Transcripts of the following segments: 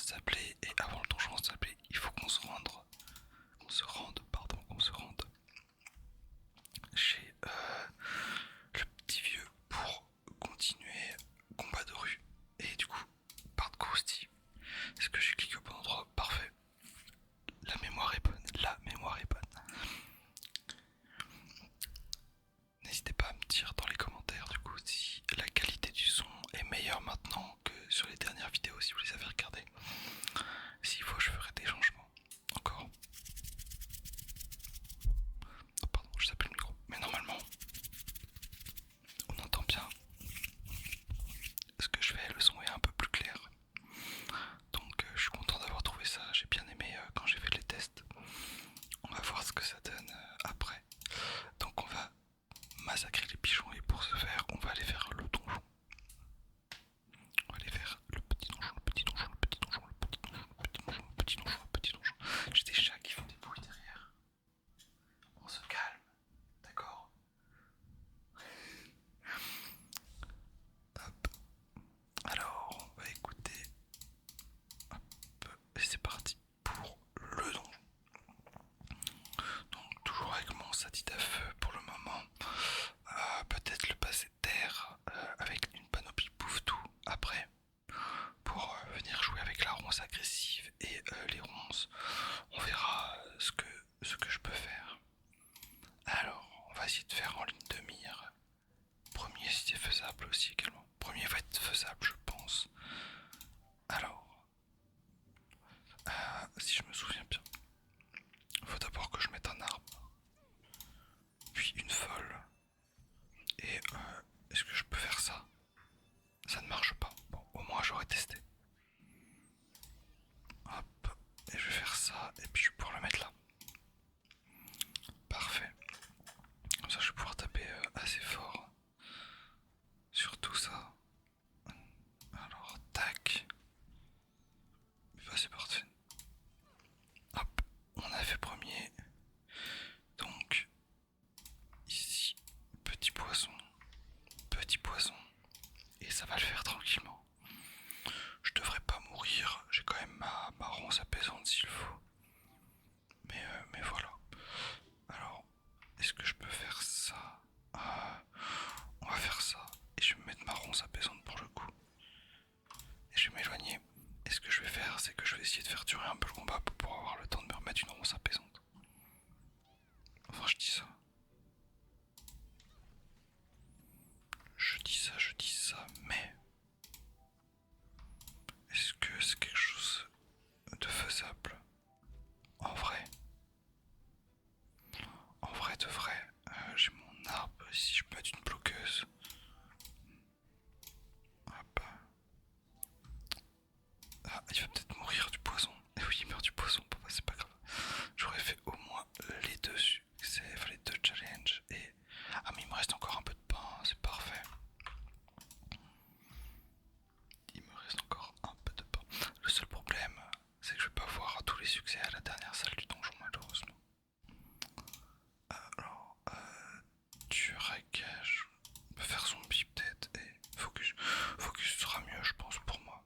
s'appeler, et avant le donjon s'appeler, il faut qu'on se rende chez le petit vieux pour continuer combat de rue. Et du coup, par de Krusty. Est-ce que j'ai cliqué au bon endroit? Parfait. La mémoire est bonne. La mémoire est bonne. N'hésitez pas à me dire dans les commentaires du coup si la qualité du son est meilleure maintenant que sur les dernières vidéos si vous les avez regardées. S'il faut, je ferai des changements. Encore. Oh, pardon, je s'appelle le micro. Mais normalement, on entend bien ce que je fais. Le son est un peu plus clair. Donc je suis content d'avoir trouvé ça. J'ai bien aimé quand j'ai fait les tests. On va voir ce que ça donne après. Donc on va massacrer les pigeons et pour ce faire, on va aller faire le donjon. On va aller faire le petit donjon, le petit donjon, le petit donjon, le petit donjon, le petit donjon, le petit donjon, le petit donjon. J'ai des chats qui font des bruits derrière. On se calme, d'accord? Hop. Alors, on va écouter. Hop. Et c'est parti pour le donjon. Donc, toujours avec mon satite à feu pour le moment. Peut-être le passer de terre avec une panoplie bouffe tout après. Pour venir jouer avec la ronce agressive et les ronces. On verra ce que je peux faire. Alors, on va essayer de faire en ligne de mire. Premier, si c'est faisable aussi également. Premier va être faisable, je pense. Alors, si je me souviens bien, il faut d'abord que je mette un arbre, puis une folle. Et est-ce que je peux faire ça? Ça ne marche pas. Bon, au moins j'aurais testé. Hop, et je vais faire ça, et puis je vais pouvoir le mettre là. Parfait. Comme ça, je vais pouvoir taper assez fort sur tout ça. Alors, tac. Bah, c'est parfait. Hop, on a fait premier. Donc, ici, petit poisson, petit poisson. Et ça va le faire tranquillement. Je devrais pas mourir. J'ai quand même ma ronce apaisante s'il faut. Mais voilà. Alors, est-ce que je peux faire ça? On va faire ça. Et je vais me mettre ma ronce apaisante pour le coup. Et je vais m'éloigner. Et ce que je vais faire, c'est que je vais essayer de faire durer un peu le combat pour pouvoir avoir le temps de me remettre une ronce apaisante. Enfin, je dis ça. Je dis ça, mais est-ce que c'est quelque chose de faisable? En vrai, de vrai, j'ai mon arbre ici, je peux mettre une bloqueuse. Hop. Ah, il va peut-être mourir du poison. Et oui, il meurt du poison, bah, c'est pas grave. J'aurais fait au moins les deux succès, enfin les deux challenges. Et ah, mais il me reste encore un peu de pain, c'est parfait. Il me reste encore un peu de pain. Le seul problème, c'est que je vais pas voir tous les succès à la dernière salle du donjon, malheureusement. Alors, tueur à gage. On peut faire zombie peut-être. Et focus. Focus sera mieux, je pense, pour moi.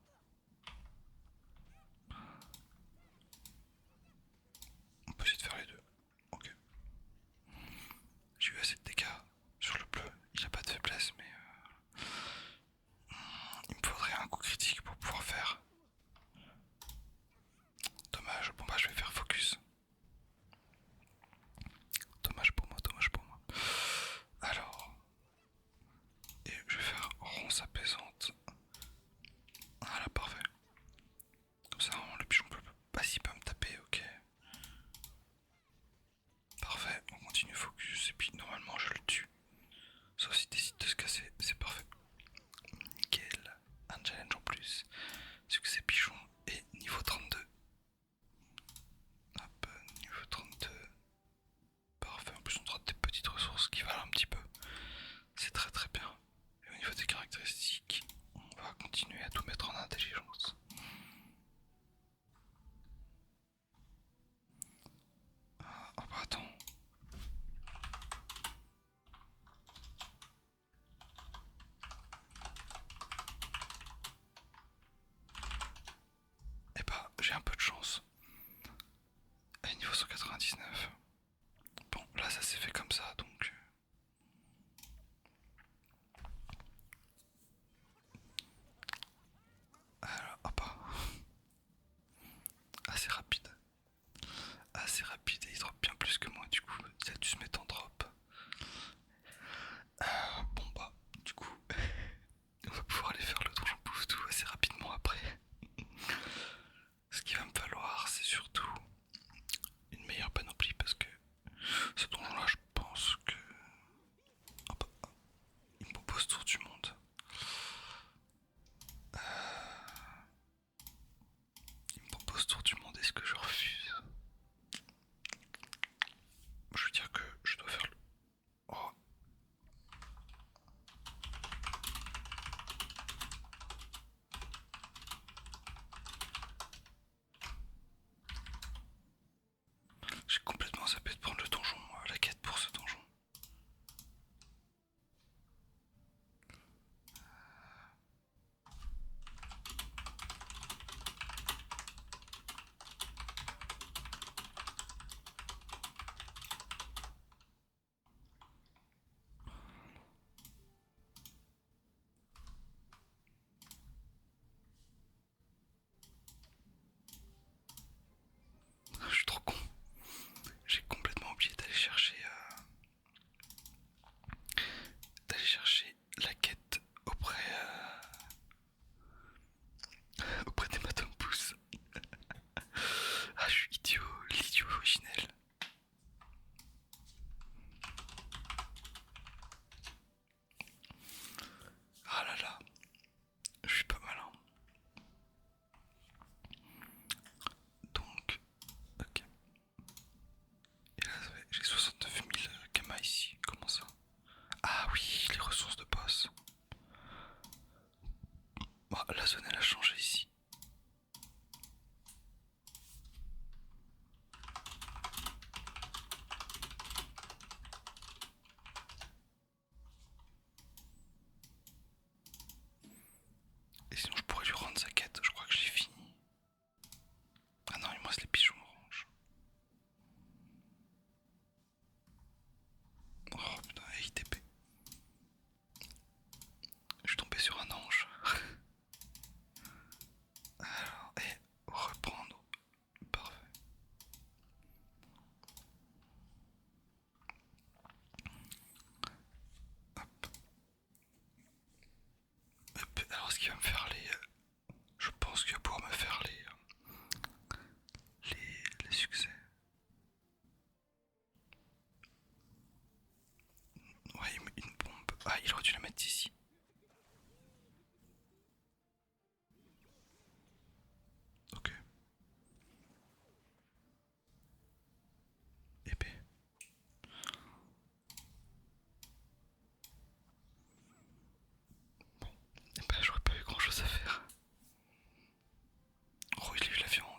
du coup, il a dû se mettre en drop. Bon bah, du coup, on va pouvoir aller faire le donjon pouf tout assez rapidement après. Ce qu'il va me falloir, c'est surtout une meilleure panoplie parce que ce donjon là, je pense que. Ah bah, il me propose tour du monde. Il me propose tour du monde, est-ce que je refuse? Je veux dire que je dois faire le. Oh. J'ai complètement zappé de prendre le donjon, la quête pour ce donjon. Je suis trop con. J'ai complètement oublié d'aller chercher la quête auprès des Madame Pouce. Ah, je suis idiot, l'idiot originel. Ah là là, je suis pas malin. Donc, ok. Et là, j'ai 69 000 kamas ici. Comment ça? Ah oui, les ressources de boss. Bon, la zone elle a changé ici. Et sinon, je pourrais lui rendre sa quête. Je crois que j'ai fini. Ah non, il me reste les pigeons orange. Oh putain, ITP. Je suis tombé sur un ange. Alors, et reprendre. Parfait. Hop. Hop. Alors, ce qui va me faire les. Je pense qu'il va pouvoir me faire les succès. Ouais, une bombe. Ah, il aurait dû la mettre ici. Ok. Épée. Bon. Et bah, j'aurais pas eu grand chose à faire. Oh, il a eu la viande.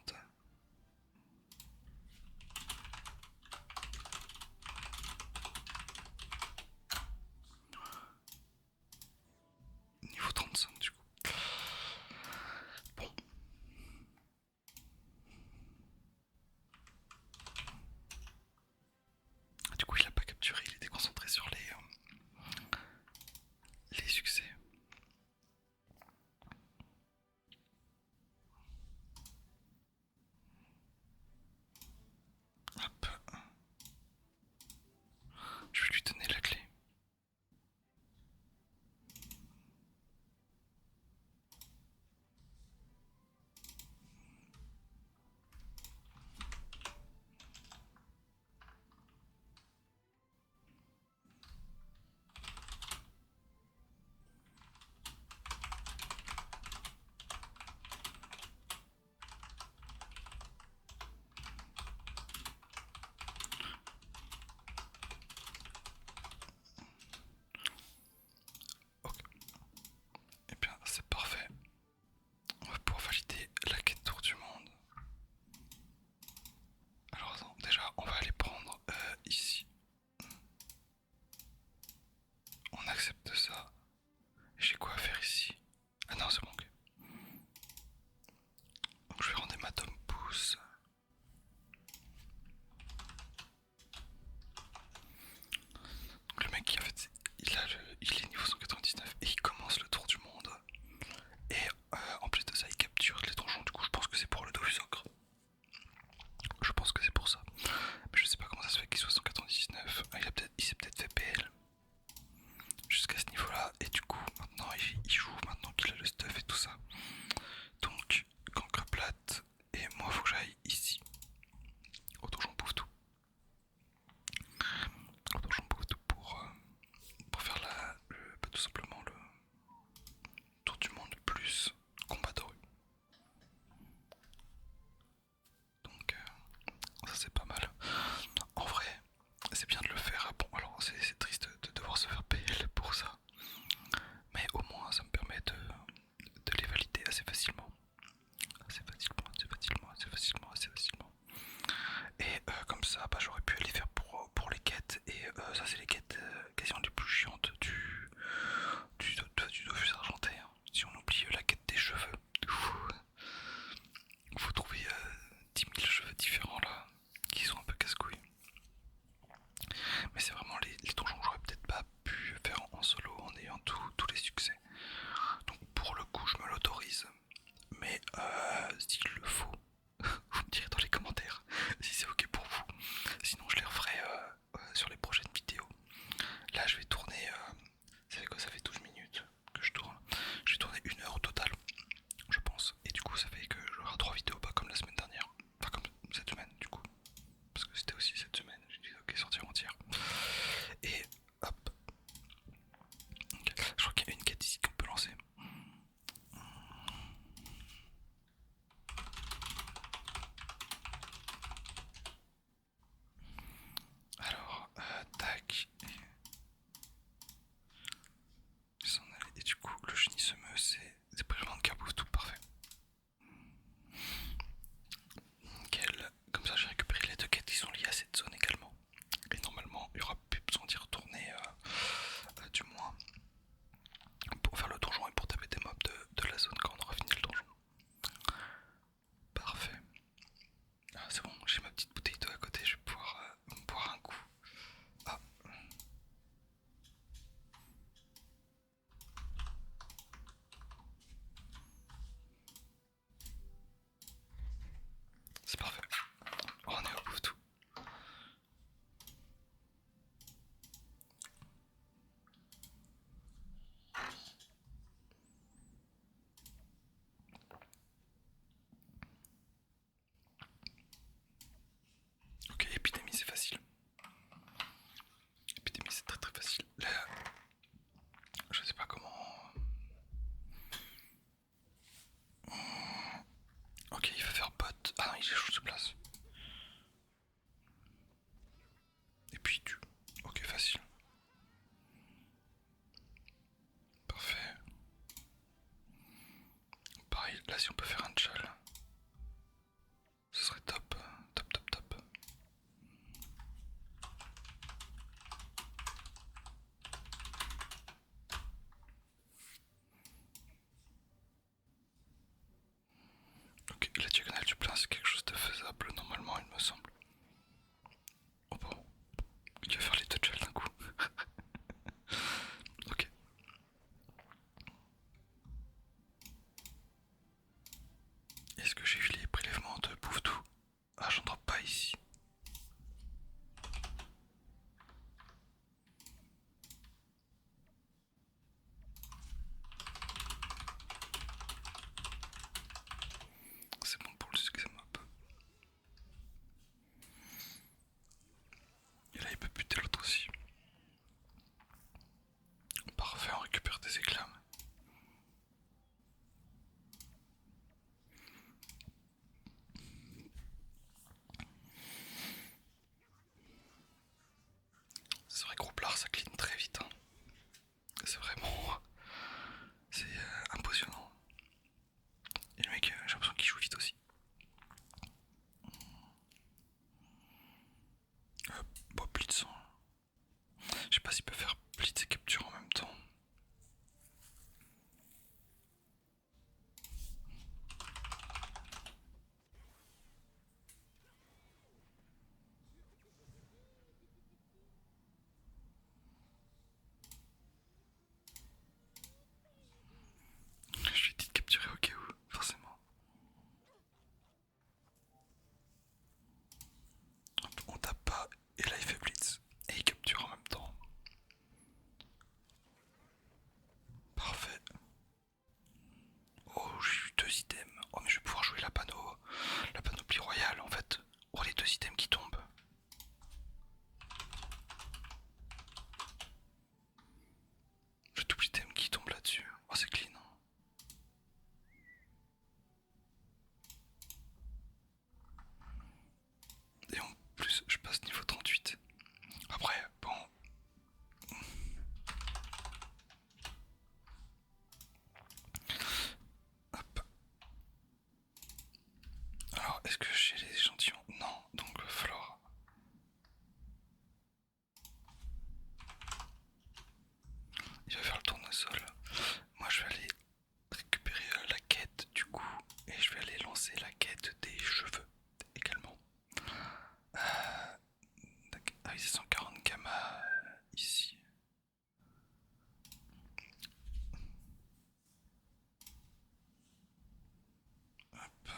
Niveau 35 du coup. Bon. Du coup, il a pas capturé, il était concentré sur les succès. Hop. Je vais lui donner la clé. Ok. Et bien, c'est parfait. On va pouvoir valider la quête tour du monde. Alors attends, déjà, on va aller prendre ici. On accepte ça. J'ai quoi à faire ici? Ah non, c'est bon, ok. Donc je vais rendre ma tome pouce. Donc le mec, en fait, il est niveau 199 et il commence le tour du monde. Et en plus de ça, il capture les donjons. Du coup, je pense que c'est pour le Dofus Ocre. Je pense que c'est pour ça. Mais je sais pas comment ça se fait qu'il soit 199. si on peut faire un tchal, ce serait top, top, top, top. Ok, la diagonale du plein c'est quelque chose de faisable normalement il me semble. Oh bon, il va faire les deux tchals d'un coup. Ok. Est-ce que j'ai vu les prélèvements de Bouffe-Tout? Ah, j'en drop pas ici. C'est bon pour le succès mob. Et là, il peut buter l'autre aussi. Parfait, on récupère des éclats. C'est vrai que Roublard ça clean très vite. Hein. C'est vraiment. C'est impressionnant. Et le mec, j'ai l'impression qu'il joue vite aussi. Bon, Blitz. Je sais pas s'il peut faire Blitz et capture en même temps. Je lui ai dit de capturer au cas où, forcément. Hop, on tape pas, et là il fait Blitz. Et il capture en même temps. Parfait. Oh, j'ai eu deux items. Oh, mais je vais pouvoir jouer la panoplie royale en fait. Oh, les deux items qui tombent. Le double item qui tombe là-dessus. Oh, c'est clean. Hein. Et en plus, je passe niveau 38. Après, bon. Hop. Alors, est-ce que j'ai les échantillons? Non, donc Flore. Il va faire le tournesol. Moi, je vais aller récupérer la quête du coup. Et je vais aller lancer la quête des cheveux également. Ah oui, c'est 140 gamma ici. Hop.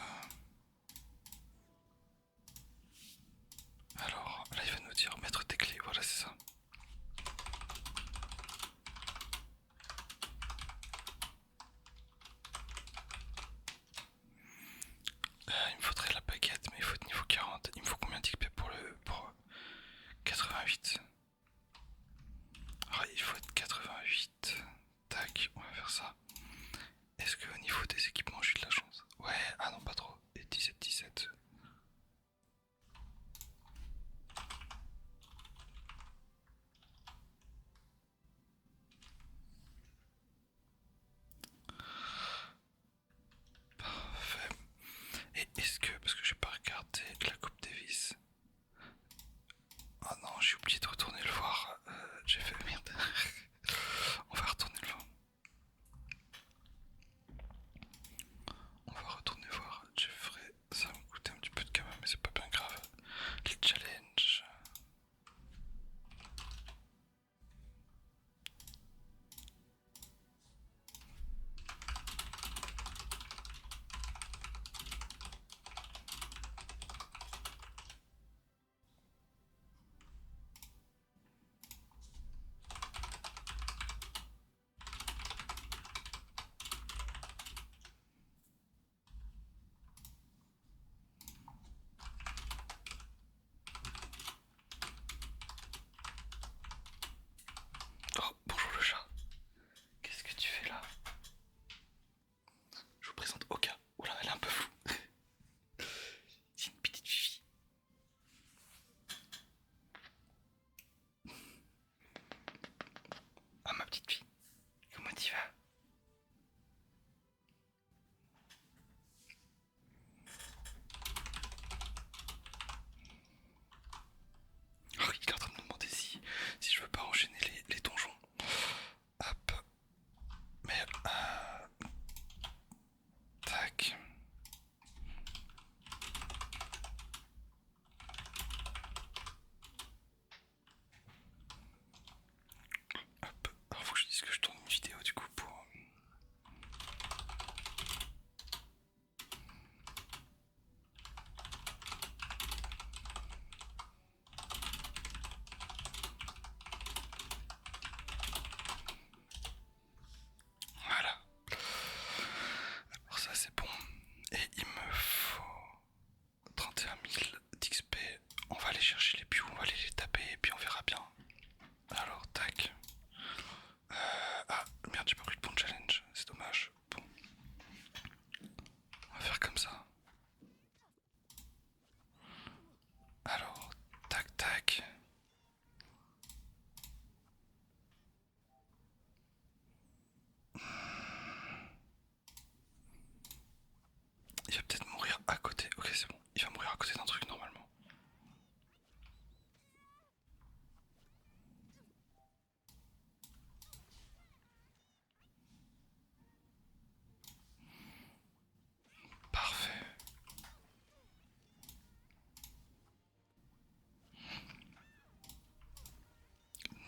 Et il me faut 31 000 d'XP. On va aller chercher les pious, on va aller les taper et puis on verra bien. Alors, tac. Ah, merde, j'ai pas pris le bon challenge, c'est dommage. Bon, on va faire comme ça. Alors, tac, tac. Il va peut-être mourir à côté. Ok, c'est bon. Il va mourir à côté d'un truc normalement. Parfait.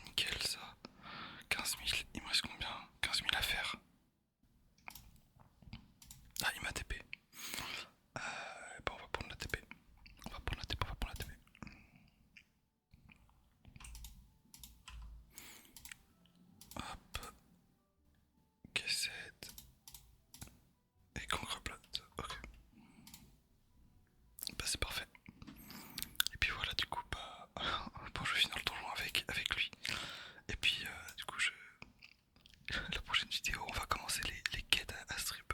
Nickel ça. 15 000. Il me reste combien? 15 000 à faire. Ah, il m'a TP. Bon, on va prendre la TP. On va prendre la TP, on va prendre la TP. Hop. Cassette. Et concreplate. Ok. Bah, c'est parfait. Et puis voilà, du coup, bah. Bon, je vais finir le donjon avec lui. Et puis, du coup, la prochaine vidéo, on va commencer les quêtes à strip.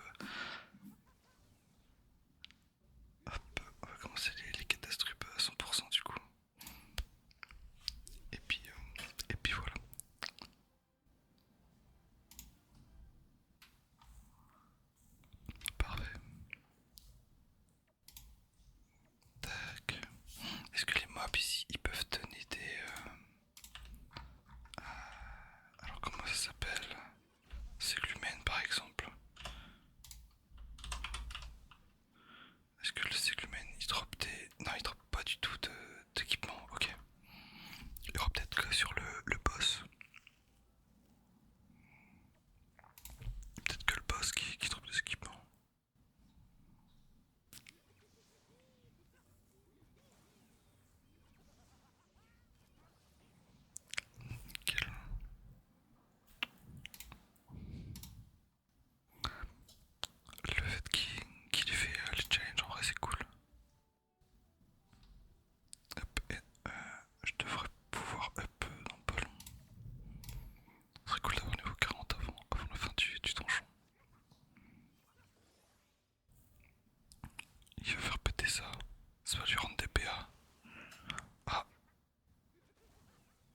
Hop, on va commencer les quêtes à strip à 100% du coup. Et puis voilà. Parfait. Tac. Est-ce que les mobs ici, ils peuvent donner des... alors comment ça s'appelle? C'est l'humaine par exemple. Est-ce que le céglumen il drop des... Non, il drop pas du tout d'équipement, ok. Il y aura peut-être que sur le boss. Peut-être que le boss qui drop des équipements. Quel... Le fait qu'il ait fait les challenges en vrai c'est cool. Hop, et, je devrais pouvoir up dans pas long. Ce serait cool d'avoir niveau 40 avant la fin du donjon. Il va faire péter ça. Ça va lui rendre des PA. Ah,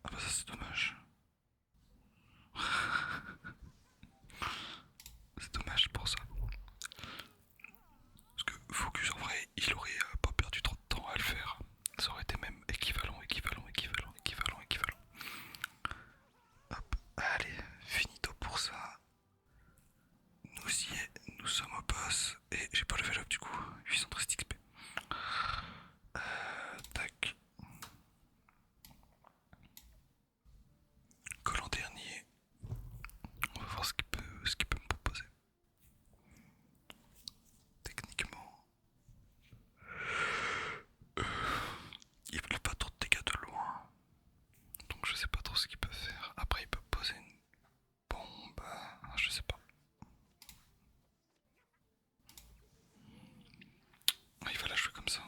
ah bah ça c'est dommage. C'est dommage pour ça. Parce que Focus en vrai, il aurait pas perdu trop de temps à le faire. Ça aurait été même équivalent. Hop, allez, finito pour ça. Nous y est, nous sommes au boss. Et j'ai pas level up du coup. 813 XP. Tac. Collant dernier. On va voir ce qu'il peut me proposer. Techniquement, il fait pas trop de dégâts de loin. Donc je sais pas trop ce qu'il peut faire. Après il peut poser une bombe. Je sais pas. Il va la jouer comme ça.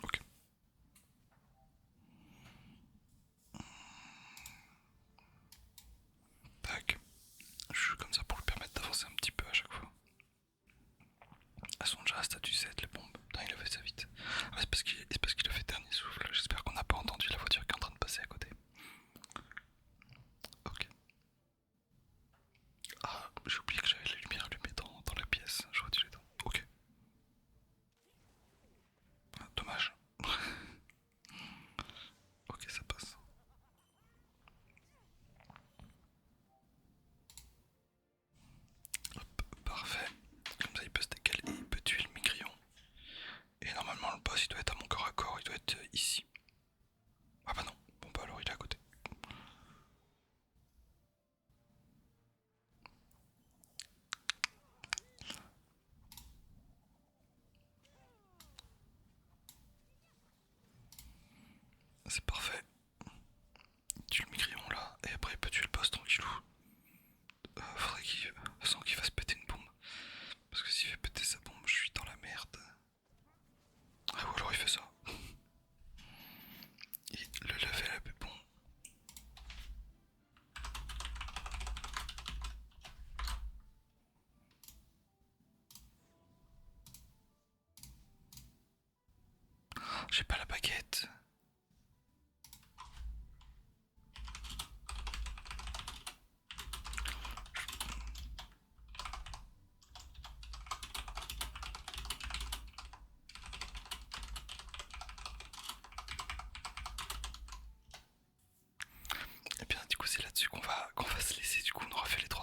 Ok. Tac. Je joue comme ça pour lui permettre d'avancer un petit peu à chaque fois. Elles sont déjà à statut 7 les bombes. Putain, il a fait ça vite. Ah, c'est parce qu'il a fait dernier souffle. J'espère qu'on n'a pas entendu la voiture qui est en train de passer à côté. Ok. Ah, j'ai oublié que j'avais les lumières allumées dans la pièce. J'aurais dû les dents. Ok. Ah, dommage. Ok, ça passe. Hop, parfait. Comme ça, il peut se décaler, il peut tuer le migrillon. Et normalement, le boss, il doit être à mon corps à corps. Il doit être ici. Ah bah non. Bon bah alors, il est à côté. C'est parfait. Il tue le migrillon là. Et après, il peut tuer le boss tranquillou. Faudrait qu'il fasse péter une bombe. Parce que s'il fait péter sa bombe, je suis dans la J'ai pas la baguette. Et bien du coup c'est là-dessus qu'on va se laisser, du coup on aura fait les 3